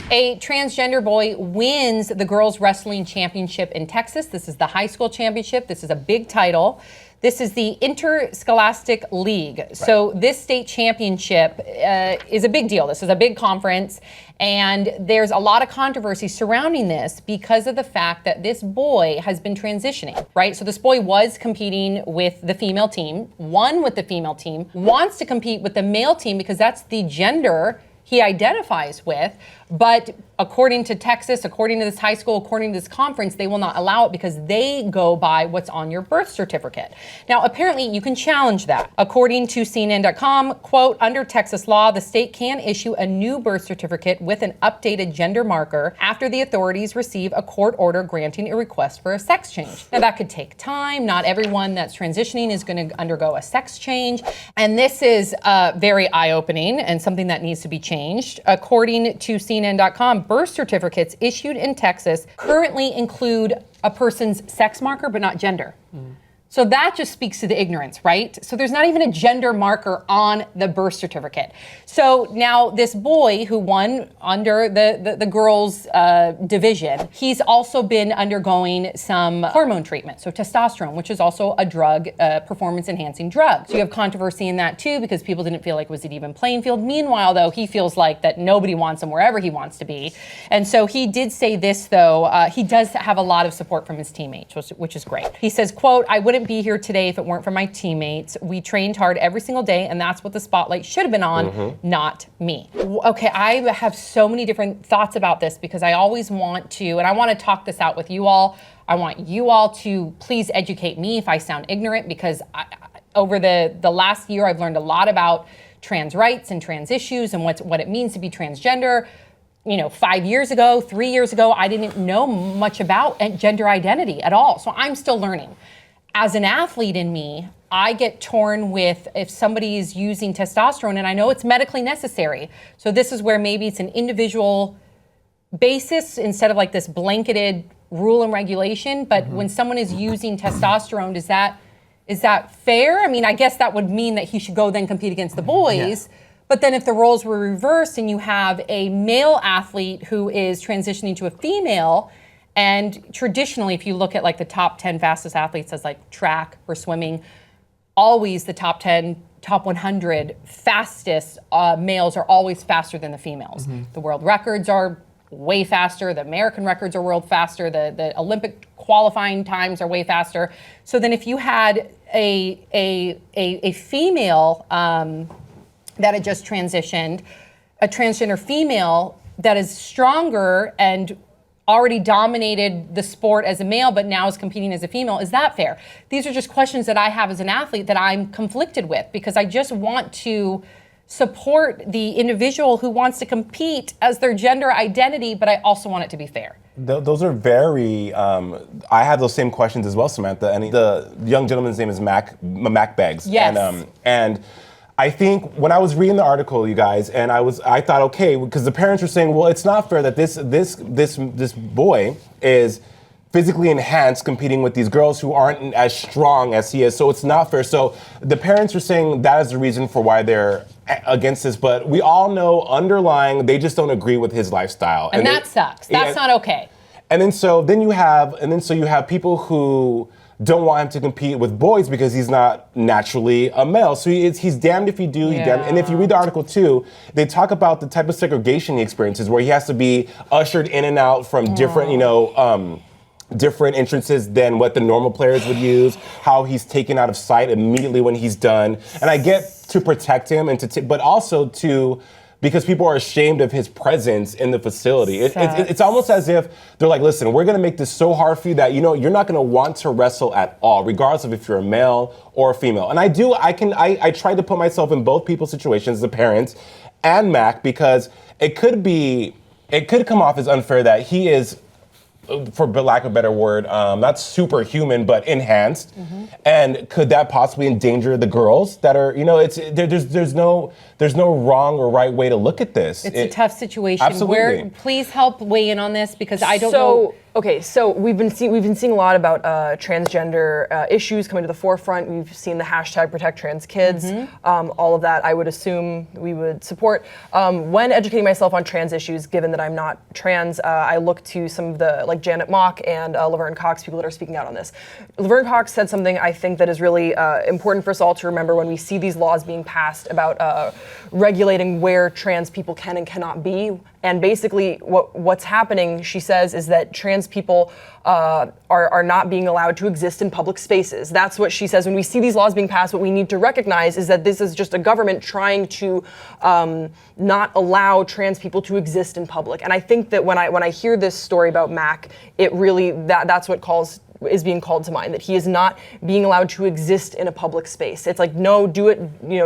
A transgender boy wins the girls wrestling championship in Texas. This is the high school championship. This is a big title. This is the Interscholastic League. Right. So this state championship is a big deal. This is a big conference, and there's a lot of controversy surrounding this because of the fact that this boy has been transitioning, right? So this boy was competing with the female team, won with the female team, wants to compete with the male team because that's the gender he identifies with, but according to Texas, according to this high school, according to this conference, they will not allow it because they go by what's on your birth certificate. Now, apparently you can challenge that. According to CNN.com, quote, under Texas law, the state can issue a new birth certificate with an updated gender marker after the authorities receive a court order granting a request for a sex change. Now, that could take time. Not everyone that's transitioning is going to undergo a sex change. And this is very eye-opening and something that needs to be changed. According to CNN.com, birth certificates issued in Texas currently include a person's sex marker, but not gender. So that just speaks to the ignorance, right? So there's not even a gender marker on the birth certificate. So now this boy who won under the girls' division, he's also been undergoing some hormone treatment, so testosterone, which is also a drug, performance-enhancing drug. So you have controversy in that too because people didn't feel like was it even playing field. Meanwhile, though, he feels like that nobody wants him wherever he wants to be. And so he did say this, though, he does have a lot of support from his teammates, which is great. He says, quote, I wouldn't be here today if it weren't for my teammates. We trained hard every single day, and that's what the spotlight should have been on, not me. Okay, I have so many different thoughts about this because I always want to, and I want to talk this out with you all. I want you all to please educate me if I sound ignorant because over the last year, I've learned a lot about trans rights and trans issues and what it means to be transgender. You know, 5 years ago, 3 years ago, I didn't know much about gender identity at all. So I'm still learning. As an athlete in me, I get torn with if somebody is using testosterone and I know it's medically necessary. So this is where maybe it's an individual basis instead of like this blanketed rule and regulation. But when someone is using testosterone, is that fair? I mean, I guess that would mean that he should go then compete against the boys. Yeah. But then if the roles were reversed and you have a male athlete who is transitioning to a female, and traditionally, if you look at like the top 10 fastest athletes as like track or swimming, always the top 10, top 100 fastest males are always faster than the females. The world records are way faster. The American records are world faster. The Olympic qualifying times are way faster. So then if you had a female that had just transitioned, a transgender female that is stronger and already dominated the sport as a male, but now is competing as a female. Is that fair? These are just questions that I have as an athlete that I'm conflicted with because I just want to support the individual who wants to compete as their gender identity, but I also want it to be fair. Those are very, I have those same questions as well, Samantha. And the young gentleman's name is Mack Beggs. Yes. And I think when I was reading the article, you guys, and I thought, okay, because the parents were saying, well, it's not fair that this boy is physically enhanced competing with these girls who aren't as strong as he is, so it's not fair. So the parents are saying that is the reason for why they're against this, but we all know underlying, they just don't agree with his lifestyle. And that sucks. That's not okay. And then you have people who don't want him to compete with boys because he's not naturally a male. So he's damned if you do, he's damned. And if you read the article too, they talk about the type of segregation he experiences where he has to be ushered in and out from different, different entrances than what the normal players would use, how he's taken out of sight immediately when he's done. And I get to protect him but also to, because people are ashamed of his presence in the facility. It's almost as if they're like, listen, we're going to make this so hard for you that, you're not going to want to wrestle at all, regardless of if you're a male or a female. And I try to put myself in both people's situations, the parents and Mack, because it could come off as unfair that he is, for lack of a better word, not superhuman, but enhanced. And could that possibly endanger the girls that are, there's no wrong or right way to look at this. It's a tough situation. Absolutely. Please help weigh in on this because I don't know. Okay, so we've been seeing a lot about transgender issues coming to the forefront. We've seen the hashtag Protect Trans Kids. All of that, I would assume we would support. When educating myself on trans issues, given that I'm not trans, I look to some of the like Janet Mock and Laverne Cox, people that are speaking out on this. Laverne Cox said something I think that is really important for us all to remember when we see these laws being passed about regulating where trans people can and cannot be. And basically, what's happening, she says, is that trans people are not being allowed to exist in public spaces. That's what she says. When we see these laws being passed, what we need to recognize is that this is just a government trying to not allow trans people to exist in public. And I think that when I hear this story about Mack, it really that's what is being called to mind, that he is not being allowed to exist in a public space. It's like, no, do it,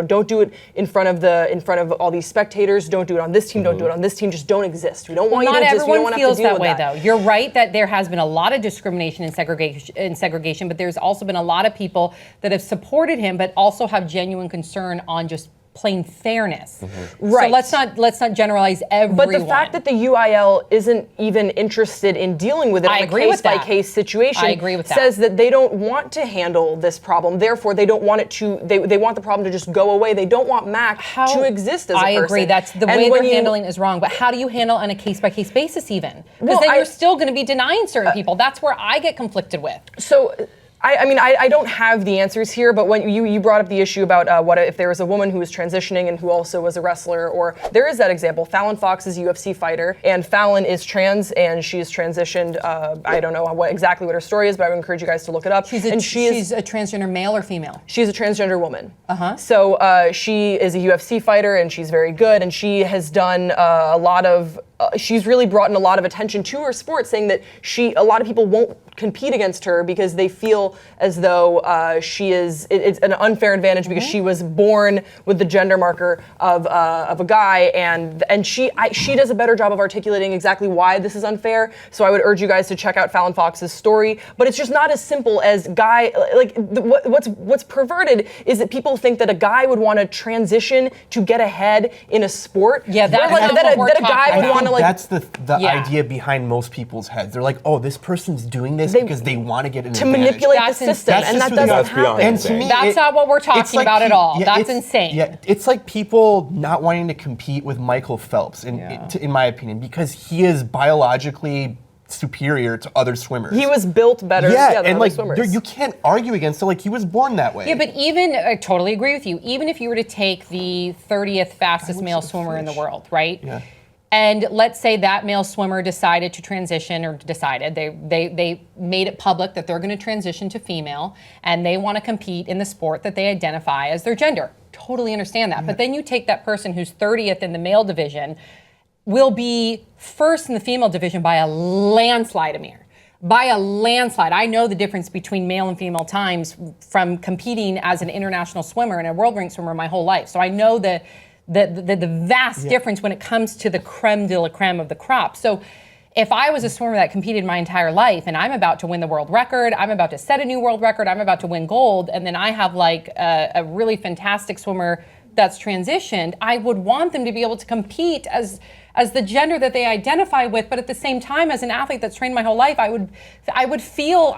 don't do it in front of all these spectators. Don't do it on this team. Don't do it on this team. Just don't exist. We don't want you to exist. We don't want to have to deal with that. Not everyone feels that way, though. You're right that there has been a lot of discrimination and segregation, but there's also been a lot of people that have supported him, but also have genuine concern on just plain fairness. Right. So let's not generalize everyone. But the fact that the UIL isn't even interested in dealing with it on a case-by-case situation says that they don't want to handle this problem. Therefore, they don't want it to. They want the problem to just go away. They don't want Mack to exist as a person. I agree. That's the way they're handling is wrong. But how do you handle on a case-by-case basis even? Because then you're still going to be denying certain people. That's where I get conflicted with. So. I don't have the answers here, but when you brought up the issue about what if there was a woman who was transitioning and who also was a wrestler, or there is that example. Fallon Fox is a UFC fighter, and Fallon is trans, and she is transitioned. I don't know exactly what her story is, but I would encourage you guys to look it up. She's a transgender male or female? She's a transgender woman. So she is a UFC fighter, and she's very good, and she has done a lot of. She's really brought in a lot of attention to her sport, saying that a lot of people won't compete against her because they feel as though it's an unfair advantage because she was born with the gender marker of a guy, and she does a better job of articulating exactly why this is unfair. So I would urge you guys to check out Fallon Fox's story. But it's just not as simple as what's perverted is that people think that a guy would want to transition to get ahead in a sport. Yeah, that a guy would want to. That's the idea behind most people's heads. They're like, oh, this person's doing this because they want to get an advantage. Manipulate the system, and that doesn't happen. And to me, that's not what we're talking about at all. That's insane. Yeah, it's like people not wanting to compete with Michael Phelps, in my opinion, because he is biologically superior to other swimmers. He was built better than other swimmers. You can't argue against it. Like, he was born that way. Yeah, but I totally agree with you. Even if you were to take the 30th fastest male swimmer in the world, right? Yeah. And let's say that male swimmer decided to transition, or they made it public that they're going to transition to female, and they want to compete in the sport that they identify as their gender. Totally understand that. But then you take that person who's 30th in the male division, will be first in the female division by a landslide, Amir. By a landslide. I know the difference between male and female times from competing as an international swimmer and a world ranked swimmer my whole life. So I know the vast difference when it comes to the creme de la creme of the crop. So if I was a swimmer that competed my entire life and I'm about to win the world record, I'm about to set a new world record, I'm about to win gold, and then I have like a really fantastic swimmer that's transitioned, I would want them to be able to compete as the gender that they identify with, but at the same time, as an athlete that's trained my whole life, I would feel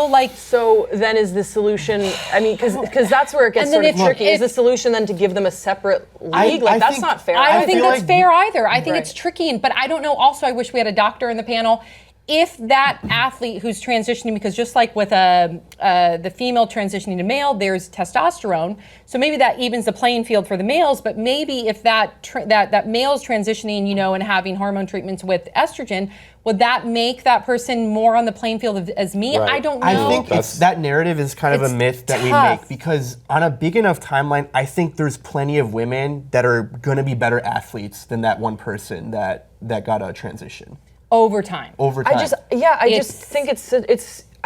like. So then, is the solution? I mean, because that's where it gets sort of tricky. Is the solution then to give them a separate league? That's not fair. I don't think that's fair either. I think it's tricky, but I don't know. Also, I wish we had a doctor in the panel. If that athlete who's transitioning, because just like with the female transitioning to male, there's testosterone, so maybe that evens the playing field for the males. But maybe if that male's transitioning, and having hormone treatments with estrogen, would that make that person more on the playing field as me? Right. I don't know. I think that narrative is kind of a myth that we make, because on a big enough timeline, I think there's plenty of women that are going to be better athletes than that one person that got a transition. Over time. I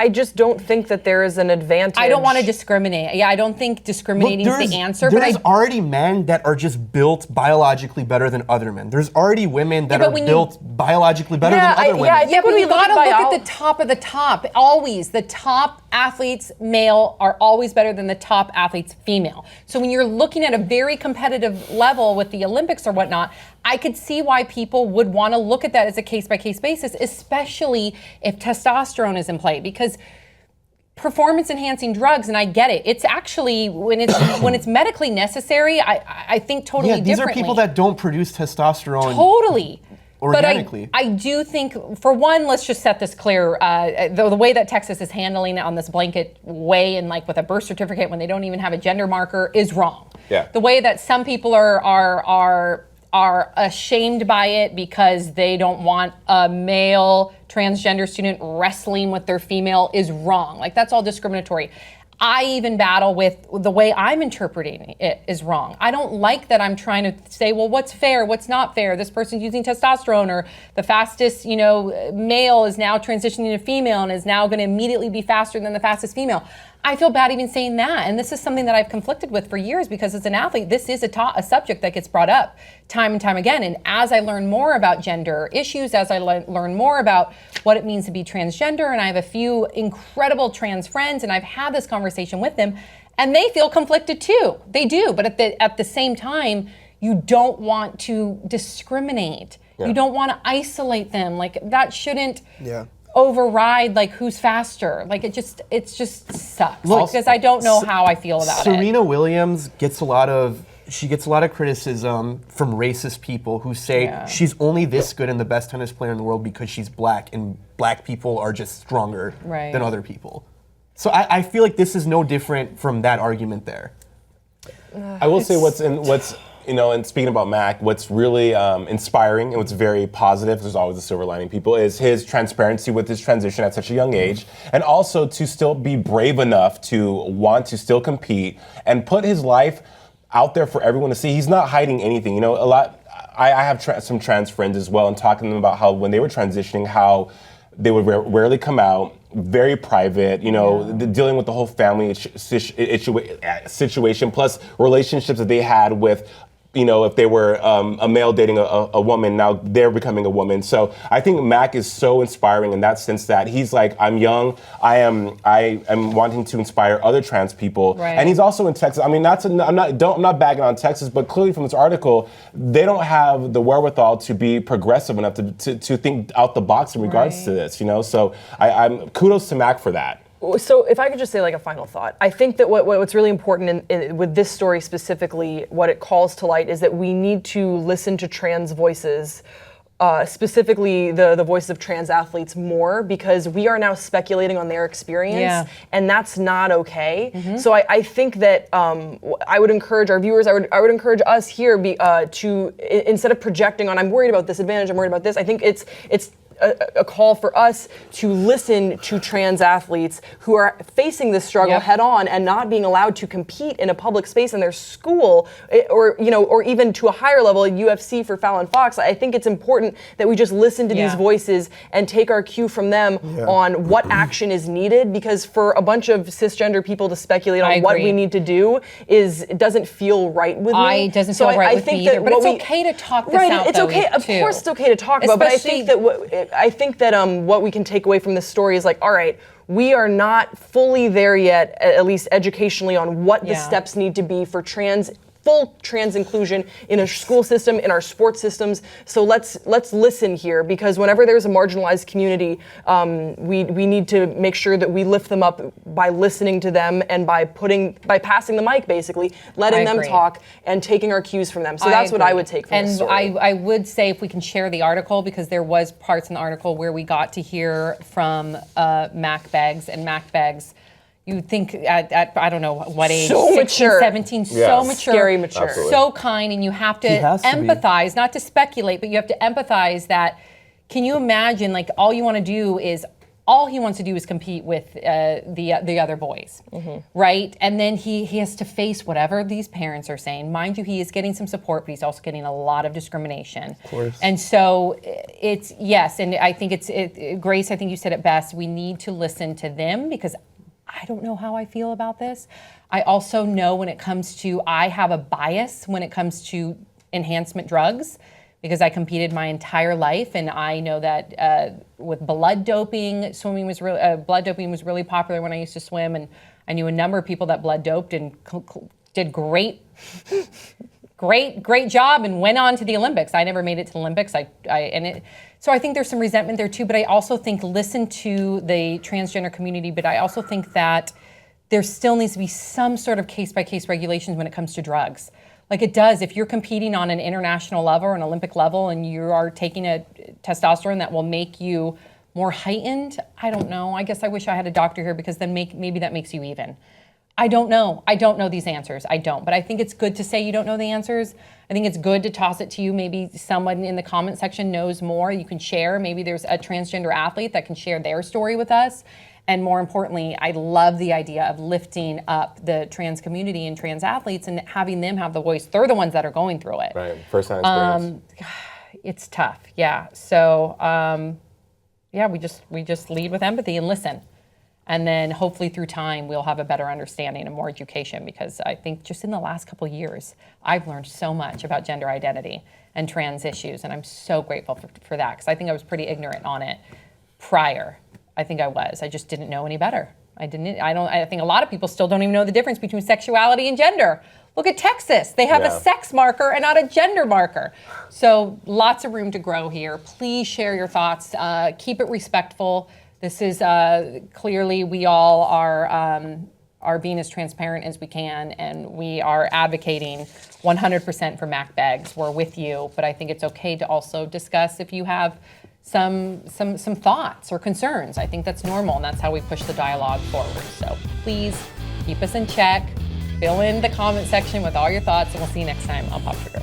just don't think that there is an advantage. I don't want to discriminate. Yeah, I don't think discriminating is the answer. There's already men that are just built biologically better than other men. There's already women that are built biologically better than other women. Yeah, but we gotta look at the top of the top. Always, the top athletes male are always better than the top athletes female. So when you're looking at a very competitive level with the Olympics or whatnot, I could see why people would want to look at that as a case-by-case basis, especially if testosterone is in play, because performance enhancing drugs, and I get it, it's actually when it's medically necessary, I think totally differently. These are people that don't produce testosterone totally organically. But I do think, for one, let's just set this clear, the way that Texas is handling it on this blanket way, and like with a birth certificate when they don't even have a gender marker, is wrong. Yeah. The way that some people are ashamed by it because they don't want a male transgender student wrestling with their female is wrong. Like, that's all discriminatory. I even battle with the way I'm interpreting it is wrong. I don't like that I'm trying to say, well, what's fair, what's not fair? This person's using testosterone, or the fastest, male is now transitioning to female and is now going to immediately be faster than the fastest female. I feel bad even saying that. And this is something that I've conflicted with for years, because as an athlete, this is a subject that gets brought up time and time again. And as I learn more about gender issues, as I learn more about what it means to be transgender, and I have a few incredible trans friends, and I've had this conversation with them, and they feel conflicted too. They do. But at the same time, you don't want to discriminate. Yeah. You don't want to isolate them. Like, that shouldn't override like who's faster. Like, it just sucks. Because I don't know how I feel about it. Serena Williams gets a lot of criticism from racist people who say she's only this good and the best tennis player in the world because she's black, and black people are just stronger than other people. So I feel like this is no different from that argument there. I will say and speaking about Mack, what's really inspiring and what's very positive, there's always a silver lining, people, is his transparency with his transition at such a young age, and also to still be brave enough to want to still compete and put his life out there for everyone to see. He's not hiding anything. I have some trans friends as well, and talking to them about how when they were transitioning, how they would rarely come out, very private, dealing with the whole family situation, plus relationships that they had with, if they were a male dating a woman, now they're becoming a woman. So I think Mack is so inspiring in that sense, that he's like, I'm young, I am wanting to inspire other trans people, and he's also in Texas. I mean, I'm not bagging on Texas, but clearly from this article, they don't have the wherewithal to be progressive enough to think out the box in regards to this. So I'm kudos to Mack for that. So if I could just say like a final thought, I think that what's really important with this story specifically, what it calls to light, is that we need to listen to trans voices, specifically the voices of trans athletes more, because we are now speculating on their experience, and that's not okay. Mm-hmm. So I think that I would encourage our viewers, I would encourage us here to, instead of projecting on, I'm worried about this advantage, I'm worried about this, I think it's a call for us to listen to trans athletes who are facing this struggle head on and not being allowed to compete in a public space in their school, or even to a higher level, UFC for Fallon Fox. I think it's important that we just listen to these voices and take our cue from them on what action is needed, because for a bunch of cisgender people to speculate on what we need to do it doesn't feel right with me. It doesn't feel right with me either, but it's okay to talk this out. It's okay, of course it's okay to talk about, but I think that what we can take away from this story is like, all right, we are not fully there yet, at least educationally, on what the steps need to be for full trans inclusion in a school system, in our sports systems. So let's listen here, because whenever there's a marginalized community, we need to make sure that we lift them up by listening to them and by passing the mic, basically, letting them talk and taking our cues from them. So that's what I would take from this story. And I would say, if we can share the article, because there was parts in the article where we got to hear from Mack Beggs, and Mack Beggs, you think at I don't know what age, so 16, mature. 17, so mature, scary mature, Absolutely. So kind, and you have to empathize, not to speculate, but you have to empathize that. Can you imagine, like, all he wants to do is compete with the other boys, right? And then he has to face whatever these parents are saying. Mind you, he is getting some support, but he's also getting a lot of discrimination. Of course. And so and I think Grace, I think you said it best. We need to listen to them, because I don't know how I feel about this. I also know when it comes to, I have a bias when it comes to enhancement drugs, because I competed my entire life, and I know that with blood doping, blood doping was really popular when I used to swim, and I knew a number of people that blood doped and did great great job, and went on to the Olympics. I never made it to the Olympics. So I think there's some resentment there too, but I also think listen to the transgender community, but I also think that there still needs to be some sort of case-by-case regulations when it comes to drugs. Like it does, if you're competing on an international level or an Olympic level and you are taking a testosterone that will make you more heightened, I don't know. I guess I wish I had a doctor here because then maybe that makes you even. I don't know. I don't know these answers. I don't. But I think it's good to say you don't know the answers. I think it's good to toss it to you. Maybe someone in the comment section knows more. You can share. Maybe there's a transgender athlete that can share their story with us. And more importantly, I love the idea of lifting up the trans community and trans athletes and having them have the voice. They're the ones that are going through it. Right. First time experience. It's tough. Yeah. So, we just lead with empathy and listen. And then hopefully through time, we'll have a better understanding and more education, because I think just in the last couple of years, I've learned so much about gender identity and trans issues. And I'm so grateful for that, because I think I was pretty ignorant on it prior. I think I was. I just didn't know any better. I think a lot of people still don't even know the difference between sexuality and gender. Look at Texas. They have a sex marker and not a gender marker. So lots of room to grow here. Please share your thoughts. Keep it respectful. This is clearly we all are being as transparent as we can, and we are advocating 100% for Mack Beggs. We're with you, but I think it's okay to also discuss if you have some thoughts or concerns. I think that's normal, and that's how we push the dialogue forward. So please keep us in check. Fill in the comment section with all your thoughts, and we'll see you next time on Pop Sugar.